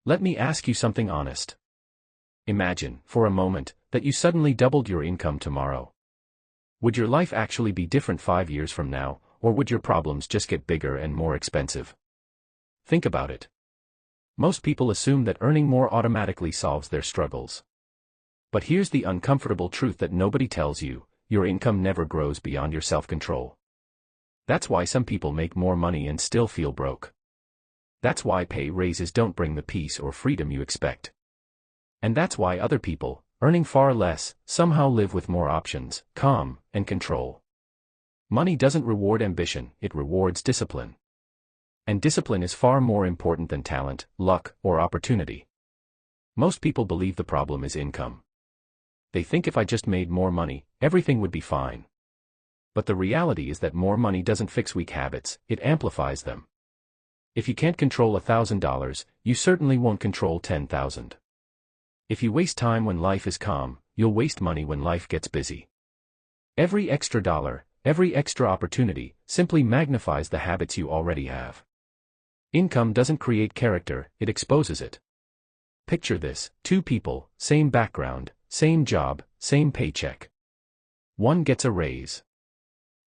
Let me ask you something honest. Imagine, for a moment, that you suddenly doubled your income tomorrow. Would your life actually be different 5 years from now, or would your problems just get bigger and more expensive? Think about it. Most people assume that earning more automatically solves their struggles. But here's the uncomfortable truth that nobody tells you: your income never grows beyond your self-control. That's why some people make more money and still feel broke. That's why pay raises don't bring the peace or freedom you expect. And that's why other people, earning far less, somehow live with more options, calm, and control. Money doesn't reward ambition, it rewards discipline. And discipline is far more important than talent, luck, or opportunity. Most people believe the problem is income. They think if I just made more money, everything would be fine. But the reality is that more money doesn't fix weak habits, it amplifies them. If you can't control $1,000, you certainly won't control 10,000. If you waste time when life is calm, you'll waste money when life gets busy. Every extra dollar, every extra opportunity, simply magnifies the habits you already have. Income doesn't create character, it exposes it. Picture this: 2 people, same background, same job, same paycheck. One gets a raise.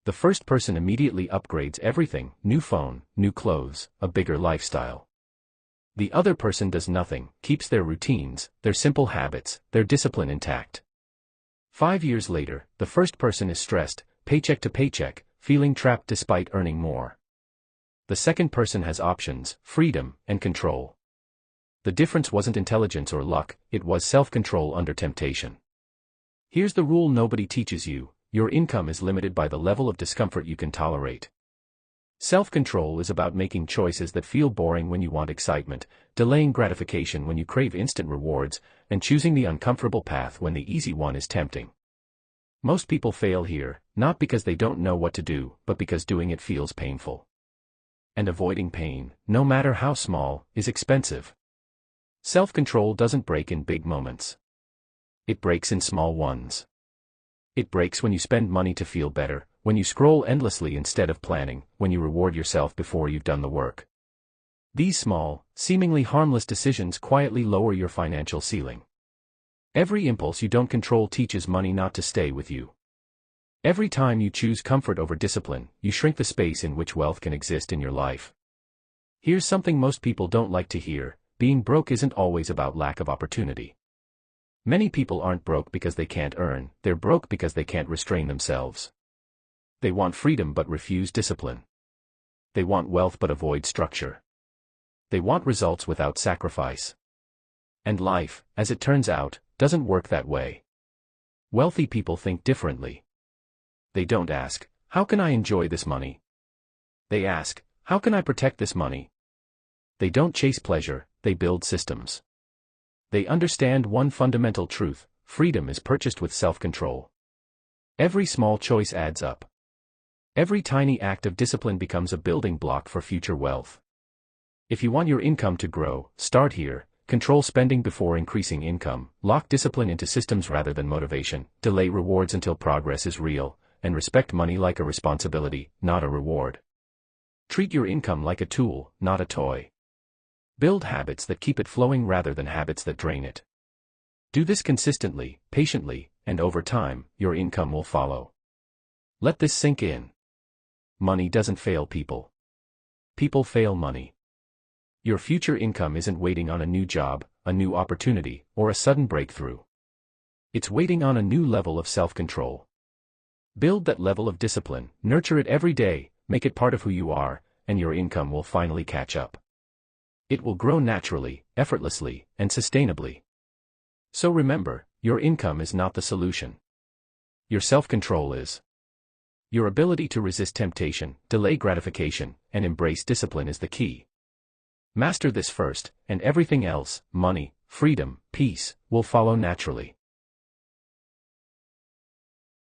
The first person immediately upgrades everything: new phone, new clothes, a bigger lifestyle. The other person does nothing, keeps their routines, their simple habits, their discipline intact. 5 years later, the first person is stressed, paycheck to paycheck, feeling trapped despite earning more. The second person has options, freedom, and control. The difference wasn't intelligence or luck, it was self-control under temptation. Here's the rule nobody teaches you: your income is limited by the level of discomfort you can tolerate. Self-control is about making choices that feel boring when you want excitement, delaying gratification when you crave instant rewards, and choosing the uncomfortable path when the easy one is tempting. Most people fail here, not because they don't know what to do, but because doing it feels painful. And avoiding pain, no matter how small, is expensive. Self-control doesn't break in big moments. It breaks in small ones. It breaks when you spend money to feel better, when you scroll endlessly instead of planning, when you reward yourself before you've done the work. These small, seemingly harmless decisions quietly lower your financial ceiling. Every impulse you don't control teaches money not to stay with you. Every time you choose comfort over discipline, you shrink the space in which wealth can exist in your life. Here's something most people don't like to hear: being broke isn't always about lack of opportunity. Many people aren't broke because they can't earn, they're broke because they can't restrain themselves. They want freedom but refuse discipline. They want wealth but avoid structure. They want results without sacrifice. And life, as it turns out, doesn't work that way. Wealthy people think differently. They don't ask, "How can I enjoy this money?" They ask, "How can I protect this money?" They don't chase pleasure, they build systems. They understand one fundamental truth: freedom is purchased with self-control. Every small choice adds up. Every tiny act of discipline becomes a building block for future wealth. If you want your income to grow, start here: control spending before increasing income, lock discipline into systems rather than motivation, delay rewards until progress is real, and respect money like a responsibility, not a reward. Treat your income like a tool, not a toy. Build habits that keep it flowing rather than habits that drain it. Do this consistently, patiently, and over time, your income will follow. Let this sink in. Money doesn't fail people. People fail money. Your future income isn't waiting on a new job, a new opportunity, or a sudden breakthrough. It's waiting on a new level of self-control. Build that level of discipline, nurture it every day, make it part of who you are, and your income will finally catch up. It will grow naturally, effortlessly, and sustainably. So remember, your income is not the solution. Your self-control is. Your ability to resist temptation, delay gratification, and embrace discipline is the key. Master this first, and everything else, money, freedom, peace, will follow naturally.